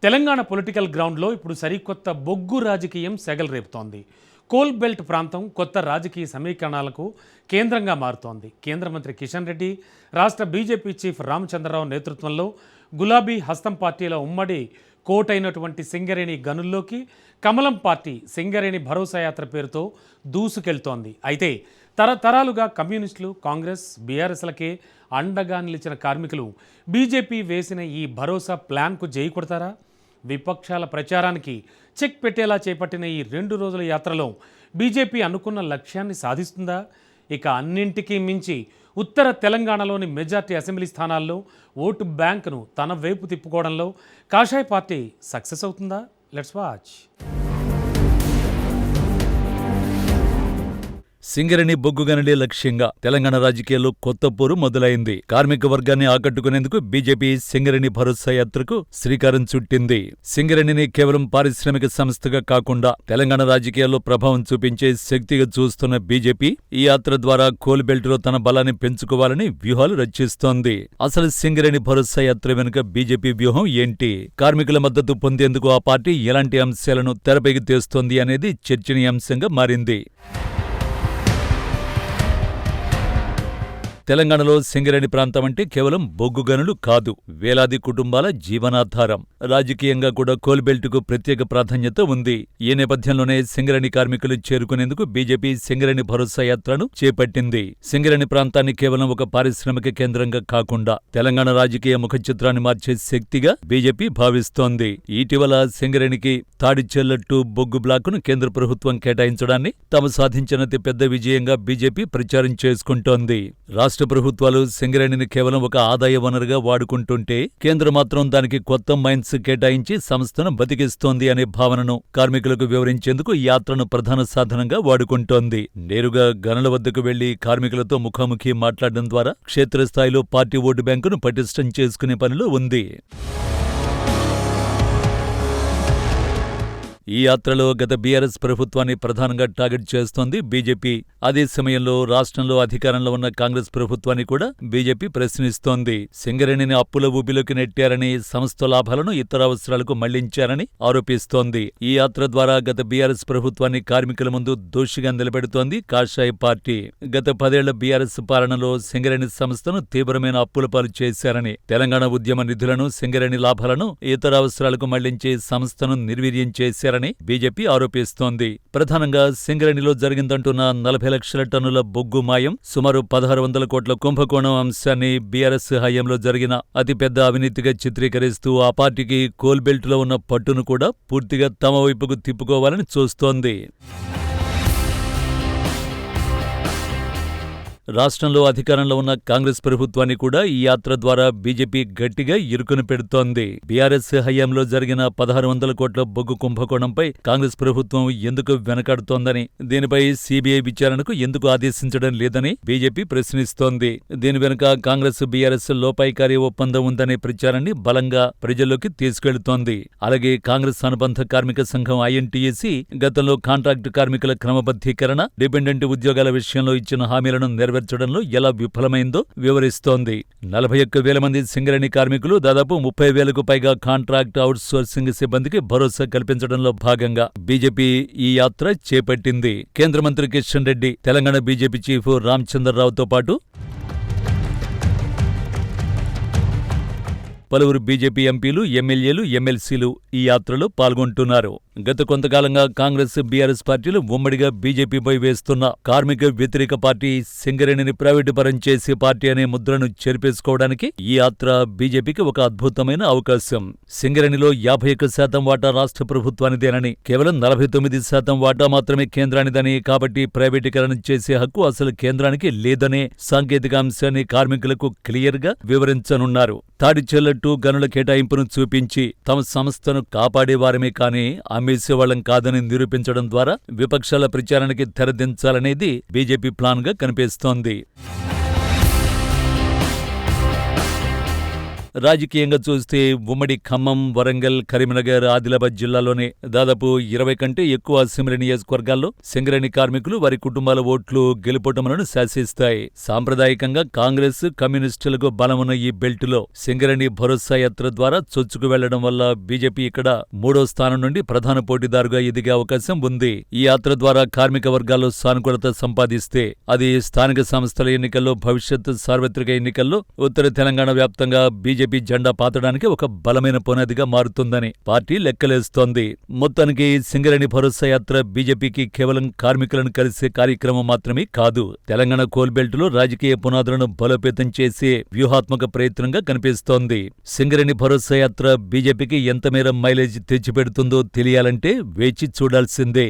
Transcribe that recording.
Telangana political గ్రౌండ్లో ఇప్పుడు సరికొత్త బొగ్గు రాజకీయం సెగలు రేపుతోంది. కోల్ బెల్ట్ ప్రాంతం కొత్త రాజకీయ సమీకరణాలకు కేంద్రంగా మారుతోంది. కేంద్ర మంత్రి కిషన్ రెడ్డి, రాష్ట్ర బీజేపీ చీఫ్ రామచంద్రరావు నేతృత్వంలో గులాబీ హస్తం పార్టీల ఉమ్మడి కోటైనటువంటి సింగరేణి గనుల్లోకి కమలం పార్టీ సింగరేణి భరోసా యాత్ర పేరుతో దూసుకెళ్తోంది. అయితే తరతరాలుగా కమ్యూనిస్టులు, కాంగ్రెస్, బీఆర్ఎస్లకే అండగా నిలిచిన కార్మికులు బీజేపీ వేసిన ఈ భరోసా ప్లాన్కు జై కొడతారా? విపక్షాల ప్రచారానికి చెక్ పెట్టేలా చేపట్టిన ఈ 2 రోజుల యాత్రలో బీజేపీ అనుకున్న లక్ష్యాన్ని సాధిస్తుందా? ఇక అన్నింటికీ మించి ఉత్తర తెలంగాణలోని మెజార్టీ అసెంబ్లీ స్థానాల్లో ఓటు బ్యాంకును తన వైపు తిప్పుకోవడంలో కాషాయ పార్టీ సక్సెస్ అవుతుందా? Let's watch. సింగరేణి బొగ్గు గనులే లక్ష్యంగా తెలంగాణ రాజకీయాల్లో కొత్త పోరు మొదలైంది. కార్మిక వర్గాన్ని ఆకట్టుకునేందుకు బీజేపీ సింగరేణి భరోసా యాత్రకు శ్రీకారం చుట్టింది. సింగరేణిని కేవలం పారిశ్రామిక సంస్థగా కాకుండా తెలంగాణ రాజకీయాల్లో ప్రభావం చూపించే శక్తిగా చూస్తున్న బీజేపీ ఈ యాత్ర ద్వారా కోల్ బెల్ట్లో తన బలాన్ని పెంచుకోవాలని వ్యూహాలు రచిస్తోంది. అసలు సింగరేణి భరోసా యాత్ర వెనుక బీజేపీ వ్యూహం ఏంటి? కార్మికుల మద్దతు పొందేందుకు ఆ పార్టీ ఎలాంటి అంశాలను తెరపైకి తెస్తోంది అనేది చర్చనీయాంశంగా మారింది. తెలంగాణలో సింగరేణి ప్రాంతం అంటే కేవలం బొగ్గు గనులు కాదు, వేలాది కుటుంబాల జీవనాధారం. రాజకీయంగా కూడా కోల్ బెల్ట్కు ప్రత్యేక ప్రాధాన్యత ఉంది. ఈ నేపథ్యంలోనే సింగరేణి కార్మికులు చేరుకునేందుకు బీజేపీ సింగరేణి భరోసా యాత్రను చేపట్టింది. సింగరేణి ప్రాంతాన్ని కేవలం ఒక పారిశ్రామిక కేంద్రంగా కాకుండా తెలంగాణ రాజకీయ ముఖచిత్రాన్ని మార్చే శక్తిగా బీజేపీ భావిస్తోంది. ఇటీవల సింగరేణికి తాడిచెల్లట్టు బొగ్గు బ్లాకును కేంద్ర ప్రభుత్వం కేటాయించడాన్ని తాము సాధించిన పెద్ద విజయంగా బీజేపీ ప్రచారం చేసుకుంటోంది. రాష్ట్ర ప్రభుత్వాలు సింగరేణిని కేవలం ఒక ఆదాయ వనరుగా వాడుకుంటుంటే కేంద్రం మాత్రం దానికి కొత్త మైన్స్ కేటాయించి సంస్థను బతికిస్తోంది అనే భావనను కార్మికులకు వివరించేందుకు ఈ యాత్రను ప్రధాన సాధనంగా వాడుకుంటోంది. నేరుగా గనుల వద్దకు వెళ్లి కార్మికులతో ముఖాముఖి మాట్లాడడం ద్వారా క్షేత్రస్థాయిలో పార్టీ ఓటు బ్యాంకును పటిష్టం చేసుకునే పనిలో ఉంది. ఈ యాత్రలో గత బీఆర్ఎస్ ప్రభుత్వాన్ని ప్రధానంగా టార్గెట్ చేస్తోంది బీజేపీ. అదే సమయంలో రాష్ట్రంలో అధికారంలో ఉన్న కాంగ్రెస్ ప్రభుత్వాన్ని కూడా బీజేపీ ప్రశ్నిస్తోంది. సింగరేణిని అప్పుల ఊబిలోకి నెట్టారని, సంస్థ లాభాలను ఇతర అవసరాలకు మళ్లించారని ఆరోపిస్తోంది. ఈ యాత్ర ద్వారా గత బీఆర్ఎస్ ప్రభుత్వాన్ని కార్మికుల ముందు దోషిగా నిలబెడుతోంది కాషాయ పార్టీ. గత 10 ఏళ్ల బీఆర్ఎస్ పాలనలో సింగరేణి సంస్థను తీవ్రమైన అప్పుల పాలు చేశారని, తెలంగాణ ఉద్యమ నిధులను, సింగరేణి లాభాలను ఇతర అవసరాలకు మళ్లించి సంస్థను నిర్వీర్యం చేశారని బీజేపీ ఆరోపిస్తోంది. ప్రధానంగా సింగరేణిలో జరిగిందంటున్న 40 లక్షల టన్నుల బొగ్గు మాయం, సుమారు 1600 కోట్ల కుంభకోణం అంశాన్ని బీఆర్ఎస్ హయాంలో జరిగిన అతిపెద్ద అవినీతిగా చిత్రీకరిస్తూ ఆ పార్టీకి కోల్ బెల్ట్లో ఉన్న పట్టును కూడా పూర్తిగా తమ వైపుకు తిప్పుకోవాలని చూస్తోంది. రాష్ట్రంలో అధికారంలో ఉన్న కాంగ్రెస్ ప్రభుత్వాన్ని కూడా ఈ యాత్ర ద్వారా బీజేపీ గట్టిగా ఇరుకును పెడుతోంది. బీఆర్ఎస్ హయాంలో జరిగిన 1600 కోట్ల బొగ్గు కుంభకోణంపై కాంగ్రెస్ ప్రభుత్వం ఎందుకు వెనకాడుతోందని, దీనిపై సీబీఐ విచారణకు ఎందుకు ఆదేశించడం లేదని బీజేపీ ప్రశ్నిస్తోంది. దీని వెనుక కాంగ్రెస్ బీఆర్ఎస్ లోపాయికారీ ఒప్పందం ఉందనే ప్రచారాన్ని బలంగా ప్రజల్లోకి తీసుకెళ్తోంది. అలాగే కాంగ్రెస్ అనుబంధ కార్మిక సంఘం ఐఎన్టీయూసీ గతంలో కాంట్రాక్టు కార్మికుల క్రమబద్ధీకరణ, డిపెండెంట్ ఉద్యోగాల విషయంలో ఇచ్చిన హామీలను నెరవేర్చడంలో ఎలా విఫలమైందో వివరిస్తోంది. 41,000 మంది సింగరేణి కార్మికులు, దాదాపు 30,000కు పైగా కాంట్రాక్ట్ అవుట్ సోర్సింగ్ సిబ్బందికి భరోసా కల్పించడంలో భాగంగా బీజేపీ ఈ యాత్ర చేపట్టింది. కేంద్ర మంత్రి కిషన్ రెడ్డి, తెలంగాణ బీజేపీ చీఫ్ రామచంద్రరావుతో పాటు పలువురు బీజేపీ ఎంపీలు, ఎమ్మెల్యేలు, ఎమ్మెల్సీలు ఈ యాత్రలో పాల్గొంటున్నారు. గత కొంతకాలంగా కాంగ్రెస్, బీఆర్ఎస్ పార్టీలు ఉమ్మడిగా బీజేపీపై వేస్తున్న కార్మిక వ్యతిరేక పార్టీ, సింగరేణిని ప్రైవేటు పరం చేసే పార్టీ అనే ముద్రను చెరిపేసుకోవడానికి ఈ యాత్ర బీజేపీకి ఒక అద్భుతమైన అవకాశం. సింగరేణిలో 51% వాటా రాష్ట్ర ప్రభుత్వానిదేనని, కేవలం 49% వాటా మాత్రమే కేంద్రానిదని, కాబట్టి ప్రైవేటీకరణ చేసే హక్కు అసలు కేంద్రానికి లేదనే సాంకేతిక అంశాన్ని కార్మికులకు క్లియర్గా వివరించనున్నారు. తాడిచెల్లట్టు గనుల కేటాయింపును చూపించి తమ సంస్థను కాపాడేవారమే కానీ అమ్మేసేవాళ్లం కాదని నిరూపించడం ద్వారా విపక్షాల ప్రచారానికి తెరదించాలనేది బీజేపీ ప్లాన్గా కనిపిస్తోంది. రాజకీయంగా చూస్తే ఉమ్మడి ఖమ్మం, వరంగల్, కరీంనగర్, ఆదిలాబాద్ జిల్లాలోనే దాదాపు 20 కంటే ఎక్కువ అసెంబ్లీ నియోజకవర్గాల్లో సింగరేణి కార్మికులు, వారి కుటుంబాల ఓట్లు గెలుపోటములను శాసిస్తాయి. సాంప్రదాయకంగా కాంగ్రెస్, కమ్యూనిస్టులకు బలమున్న ఈ బెల్టులో సింగరేణి భరోసా యాత్ర ద్వారా చొచ్చుకు వెళ్లడం వల్ల బీజేపీ ఇక్కడ 3వ స్థానం నుండి ప్రధాన పోటీదారుగా ఎదిగే అవకాశం ఉంది. ఈ యాత్ర ద్వారా కార్మిక వర్గాల్లో సానుకూలత సంపాదిస్తే అది స్థానిక సంస్థల ఎన్నికల్లో, భవిష్యత్ సార్వత్రిక ఎన్నికల్లో ఉత్తర తెలంగాణ వ్యాప్తంగా బీజేపీ జెండా పాతడానికి ఒక బలమైన పునాదిగా మారుతుందని పార్టీ లెక్కలేస్తోంది. మొత్తానికి సింగరేణి భరోసా యాత్ర బీజేపీకి కేవలం కార్మికులను కలిసే కార్యక్రమం మాత్రమే కాదు, తెలంగాణ కోల్బెల్ట్లో రాజకీయ పునాదులను బలోపేతం చేసే వ్యూహాత్మక ప్రయత్నంగా కనిపిస్తోంది. సింగరేణి భరోసా యాత్ర బీజేపీకి ఎంత మేర మైలేజ్ తెచ్చిపెడుతుందో తెలియాలంటే వేచి చూడాల్సిందే.